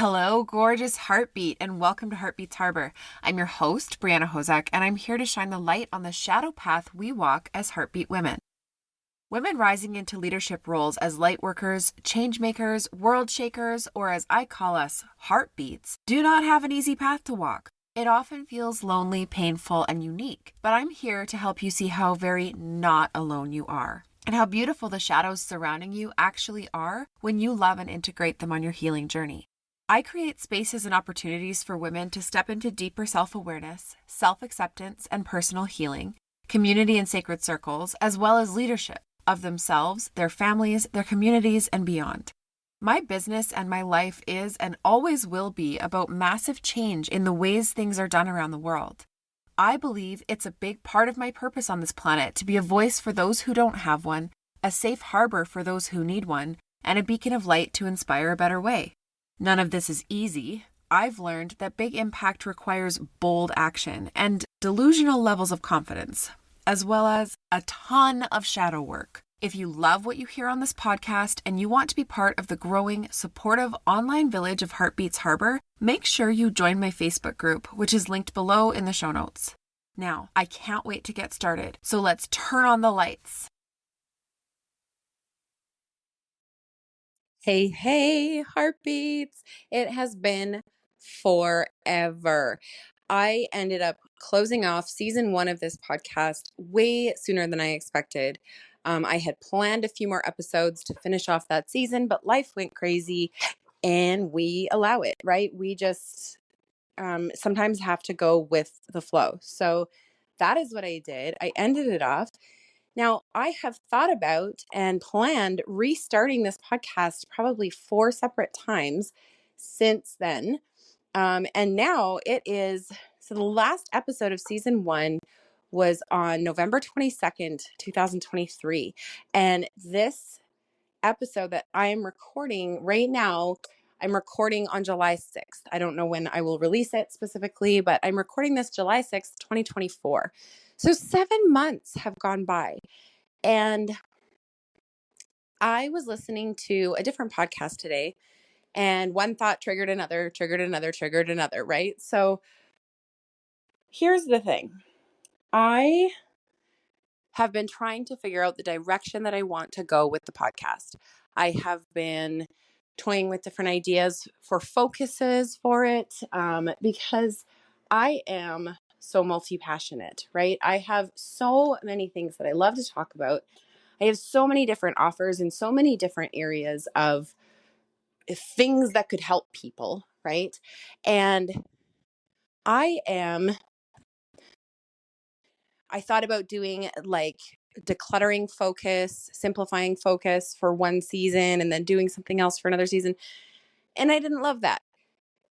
Hello, gorgeous heartbeat, and welcome to Heartbeats Harbor. I'm your host, Brianna Hosack, and I'm here to shine the light on the shadow path we walk as heartbeat women. Women rising into leadership roles as lightworkers, changemakers, worldshakers, or as I call us, heartbeats, do not have an easy path to walk. It often feels lonely, painful, and unique, but I'm here to help you see how very not alone you are, and how beautiful the shadows surrounding you actually are when you love and integrate them on your healing journey. I create spaces and opportunities for women to step into deeper self-awareness, self-acceptance, and personal healing, community and sacred circles, as well as leadership of themselves, their families, their communities, and beyond. My business and my life is and always will be about massive change in the ways things are done around the world. I believe it's a big part of my purpose on this planet to be a voice for those who don't have one, a safe harbor for those who need one, and a beacon of light to inspire a better way. None of this is easy. I've learned that big impact requires bold action and delusional levels of confidence, as well as a ton of shadow work. If you love what you hear on this podcast and you want to be part of the growing, supportive online village of Heartbeats Harbor, make sure you join my Facebook group, which is linked below in the show notes. Now, I can't wait to get started, so let's turn on the lights. Hey, heartbeats. It has been forever. I ended up closing off season 1 of this podcast way sooner than I expected. I had planned a few more episodes to finish off that season, but life went crazy and we allow it, right? We just sometimes have to go with the flow. So that is what I did. I ended it off. Now, I have thought about and planned restarting this podcast probably 4 separate times since then. And now it is, so the last episode of season 1 was on November 22nd, 2023. And this episode that I am recording right now, I'm recording on July 6th. I don't know when I will release it specifically, but I'm recording this July 6th, 2024. So 7 months have gone by. And I was listening to a different podcast today, and one thought triggered another, right? So here's the thing. I have been trying to figure out the direction that I want to go with the podcast. I have been toying with different ideas for focuses for it because I am so multi-passionate, right? I have so many things that I love to talk about. I have so many different offers in so many different areas of things that could help people, right? And I am I thought about doing like decluttering focus, simplifying focus for one season and then doing something else for another season. And I didn't love that.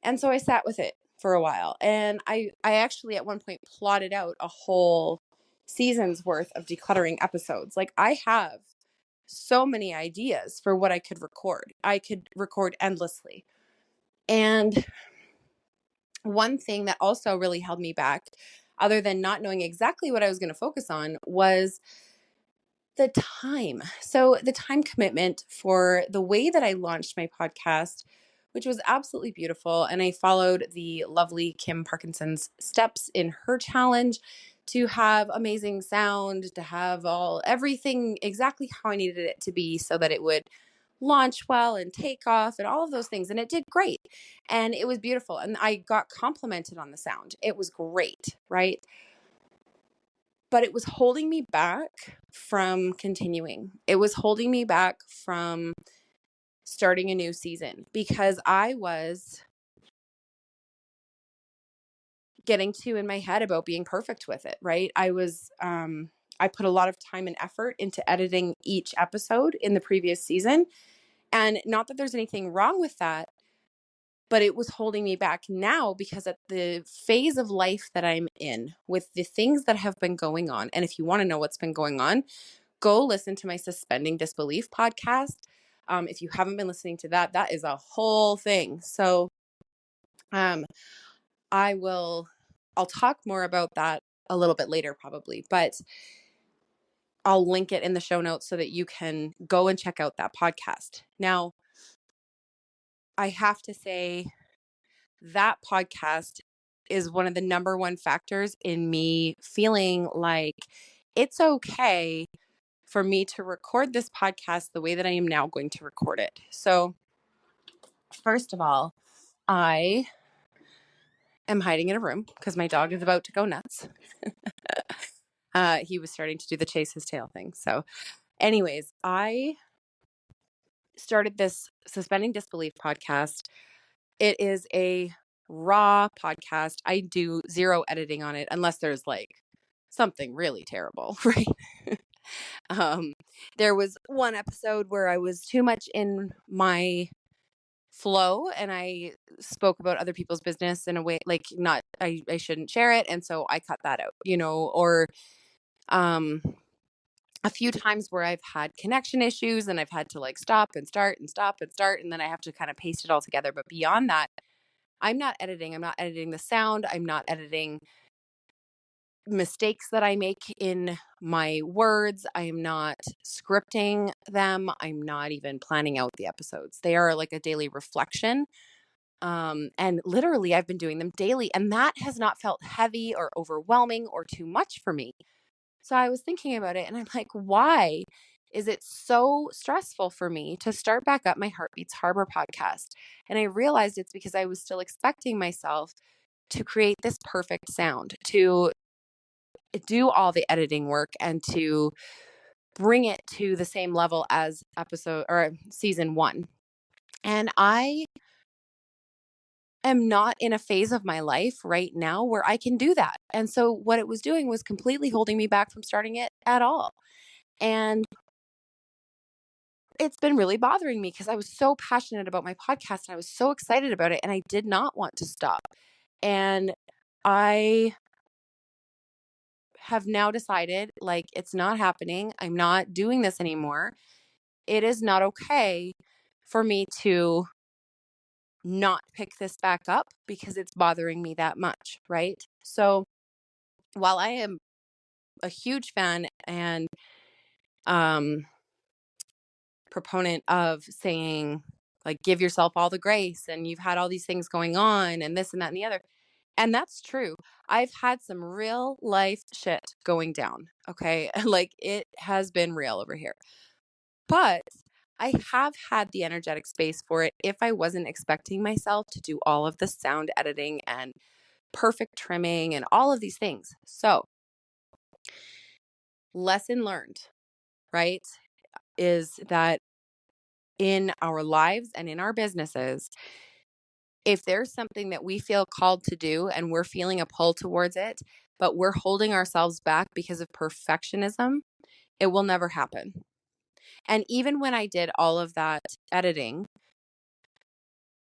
And so I sat with it for a while. And I actually at one point plotted out a whole season's worth of decluttering episodes. Like I have so many ideas for what I could record. I could record endlessly. And one thing that also really held me back, other than not knowing exactly what I was going to focus on, was the time. So, the time commitment for the way that I launched my podcast, which was absolutely beautiful. And I followed the lovely Kim Parkinson's steps in her challenge to have amazing sound, to have everything exactly how I needed it to be so that it would launch well and take off and all of those things. And it did great. And it was beautiful. And I got complimented on the sound. It was great, right? But it was holding me back from continuing. It was holding me back from starting a new season because I was getting too in my head about being perfect with it, right? I put a lot of time and effort into editing each episode in the previous season. And not that there's anything wrong with that, but it was holding me back now because at the phase of life that I'm in with the things that have been going on. And if you want to know what's been going on, go listen to my Suspending Disbelief podcast. If you haven't been listening to that, that is a whole thing. So um, I'll talk more about that a little bit later probably, but I'll link it in the show notes so that you can go and check out that podcast. Now, I have to say that podcast is one of the number one factors in me feeling like it's okay for me to record this podcast the way that I am now going to record it. So, first of all, I am hiding in a room because my dog is about to go nuts. He was starting to do the chase his tail thing. So, anyways, I started this suspending disbelief podcast. It is a raw podcast. I do zero editing on it unless there's like something really terrible, right? There was one episode where I was too much in my flow and I spoke about other people's business in a way like not I shouldn't share it, and so I cut that out, or um a few times where I've had connection issues and I've had to like stop and start and stop and start, and then I have to kind of paste it all together. But beyond that, I'm not editing. I'm not editing the sound. I'm not editing mistakes that I make in my words. I am not scripting them. I'm not even planning out the episodes. They are like a daily reflection. And literally, I've been doing them daily, and that has not felt heavy or overwhelming or too much for me. So I was thinking about it and I'm like, why is it so stressful for me to start back up my Heartbeats Harbor podcast? And I realized it's because I was still expecting myself to create this perfect sound, to do all the editing work and to bring it to the same level as episode or season 1. And I am not in a phase of my life right now where I can do that. And so what it was doing was completely holding me back from starting it at all. And it's been really bothering me because I was so passionate about my podcast and I was so excited about it and I did not want to stop. And I have now decided like it's not happening. I'm not doing this anymore. It is not okay for me to not pick this back up because it's bothering me that much, right? So while I am a huge fan and proponent of saying like give yourself all the grace and you've had all these things going on and this and that and the other, and that's true. I've had some real life shit going down, okay? Like it has been real over here, but I have had the energetic space for it if I wasn't expecting myself to do all of the sound editing and perfect trimming and all of these things. So lesson learned, right, is that in our lives and in our businesses, if there's something that we feel called to do and we're feeling a pull towards it, but we're holding ourselves back because of perfectionism, it will never happen. And even when I did all of that editing,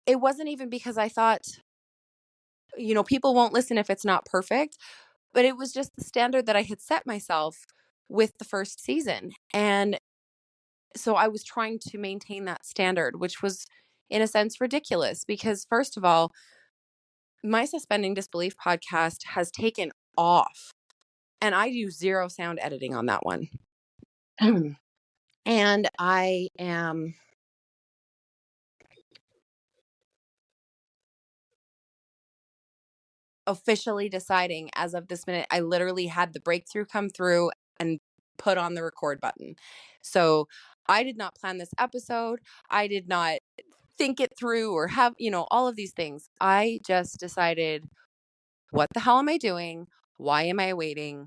it wasn't even because I thought, people won't listen if it's not perfect, but it was just the standard that I had set myself with the first season. And so I was trying to maintain that standard, which was in a sense ridiculous because, first of all, my Suspending Disbelief podcast has taken off and I do zero sound editing on that one. And I am officially deciding as of this minute, I literally had the breakthrough come through and put on the record button. So I did not plan this episode. I did not think it through or have, all of these things. I just decided, what the hell am I doing? Why am I waiting?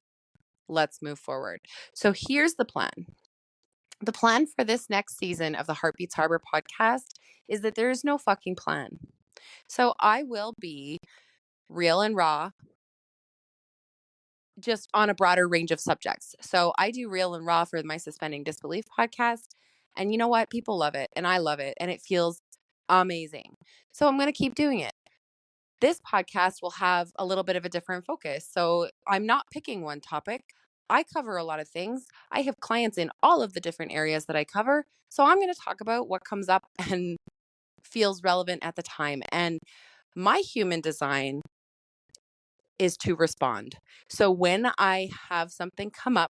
Let's move forward. So here's the plan. The plan for this next season of the Heartbeats Harbor podcast is that there is no fucking plan. So I will be real and raw, just on a broader range of subjects. So I do real and raw for my Suspending Disbelief podcast. And you know what? People love it and I love it and it feels amazing. So I'm going to keep doing it. This podcast will have a little bit of a different focus. So I'm not picking one topic. I cover a lot of things. I have clients in all of the different areas that I cover. So I'm going to talk about what comes up and feels relevant at the time. And my human design is to respond. So when I have something come up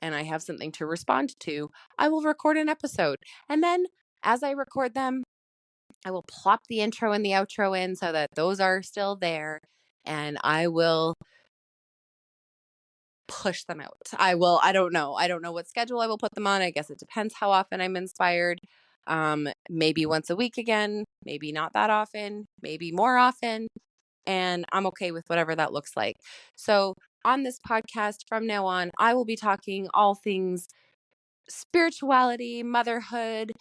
and I have something to respond to, I will record an episode. And then as I record them, I will plop the intro and the outro in so that those are still there, and I will push them out. I don't know. I don't know what schedule I will put them on. I guess it depends how often I'm inspired. Maybe once a week again, maybe not that often, maybe more often. And I'm okay with whatever that looks like. So on this podcast from now on, I will be talking all things spirituality, motherhood,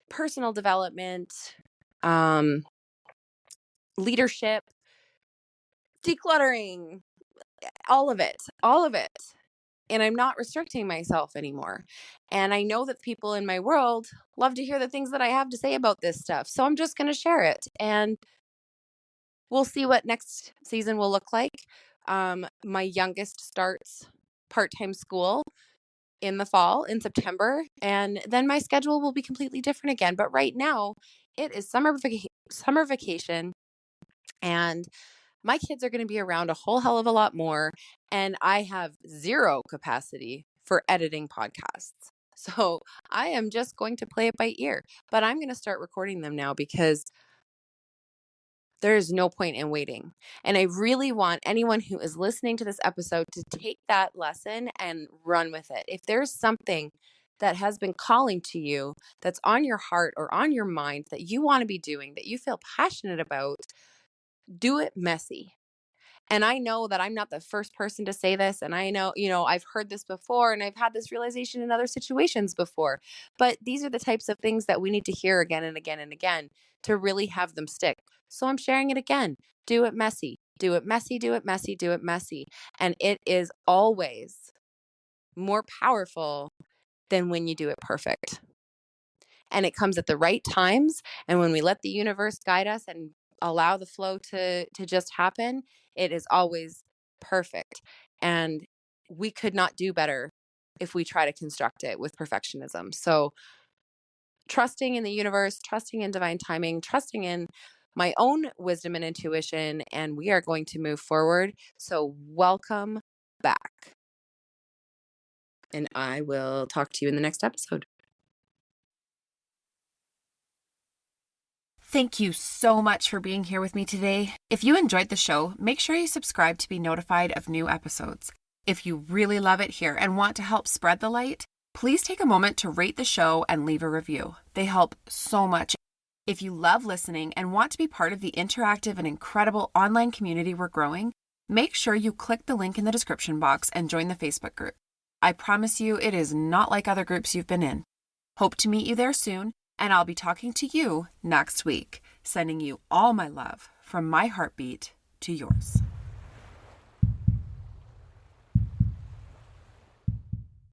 personal development, leadership, decluttering, all of it. And I'm not restricting myself anymore. And I know that people in my world love to hear the things that I have to say about this stuff. So I'm just going to share it. And we'll see what next season will look like. My youngest starts part-time school in the fall, in September, and then my schedule will be completely different again. But right now, it is summer vacation, and my kids are going to be around a whole hell of a lot more, and I have zero capacity for editing podcasts. So I am just going to play it by ear, but I'm going to start recording them now because there is no point in waiting. And I really want anyone who is listening to this episode to take that lesson and run with it. If there's something that has been calling to you, that's on your heart or on your mind that you want to be doing, that you feel passionate about, do it messy. And I know that I'm not the first person to say this. And I know, I've heard this before and I've had this realization in other situations before. But these are the types of things that we need to hear again and again and again to really have them stick. So I'm sharing it again. Do it messy. Do it messy, do it messy, do it messy. And it is always more powerful than when you do it perfect. And it comes at the right times. And when we let the universe guide us and allow the flow to just happen, it is always perfect. And we could not do better if we try to construct it with perfectionism. So trusting in the universe, trusting in divine timing, trusting in my own wisdom and intuition, and we are going to move forward. So welcome back. And I will talk to you in the next episode. Thank you so much for being here with me today. If you enjoyed the show, make sure you subscribe to be notified of new episodes. If you really love it here and want to help spread the light, please take a moment to rate the show and leave a review. They help so much. If you love listening and want to be part of the interactive and incredible online community we're growing, make sure you click the link in the description box and join the Facebook group. I promise you it is not like other groups you've been in. Hope to meet you there soon. And I'll be talking to you next week, sending you all my love from my heartbeat to yours.